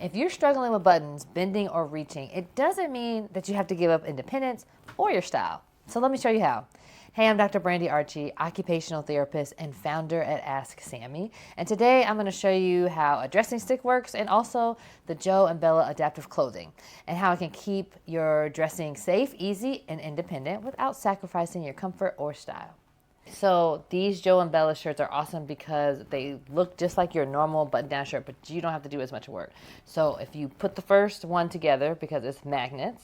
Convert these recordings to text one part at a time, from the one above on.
If you're struggling with buttons, bending, or reaching, it doesn't mean that you have to give up independence or your style. So let me show you how. Hey, I'm Dr. Brandy Archie, occupational therapist and founder at AskSAMIE. And today I'm going to show you how a dressing stick works and also the Joe and Bella adaptive clothing and how it can keep your dressing safe, easy, and independent without sacrificing your comfort or style. So these Joe and Bella shirts are awesome because they look just like your normal button-down shirt, but you don't have to do as much work. So if you put the first one together, because it's magnets,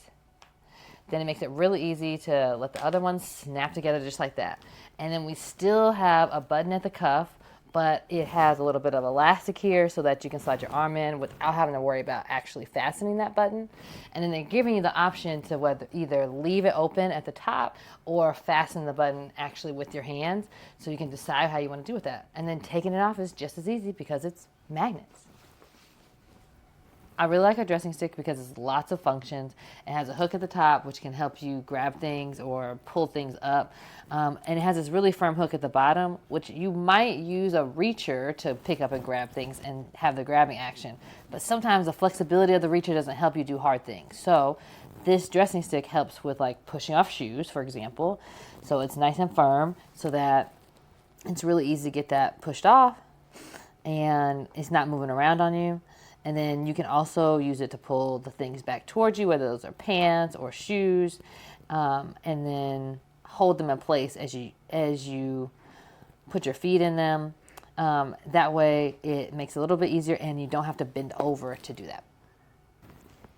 then it makes it really easy to let the other ones snap together just like that. And then we still have a button at the cuff, but it has a little bit of elastic here so that you can slide your arm in without having to worry about actually fastening that button. And then they're giving you the option to either leave it open at the top or fasten the button actually with your hands, so you can decide how you want to do with that. And then taking it off is just as easy because it's magnets. I really like a dressing stick because it's lots of functions. It has a hook at the top, which can help you grab things or pull things up. And it has this really firm hook at the bottom, which you might use a reacher to pick up and grab things and have the grabbing action. But sometimes the flexibility of the reacher doesn't help you do hard things. So this dressing stick helps with like pushing off shoes, for example. So it's nice and firm so that it's really easy to get that pushed off and it's not moving around on you. And then you can also use it to pull the things back towards you, whether those are pants or shoes, and then hold them in place as you put your feet in them. That way it makes it a little bit easier and you don't have to bend over to do that.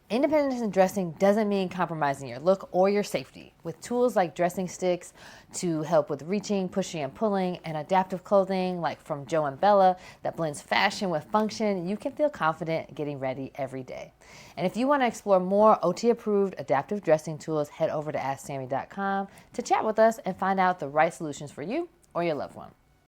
Independence in dressing doesn't mean compromising your look or your safety. With tools like dressing sticks to help with reaching, pushing, and pulling, and adaptive clothing like from Joe and Bella that blends fashion with function, you can feel confident getting ready every day. And if you want to explore more OT-approved adaptive dressing tools, head over to AskSAMIE.com to chat with us and find out the right solutions for you or your loved one.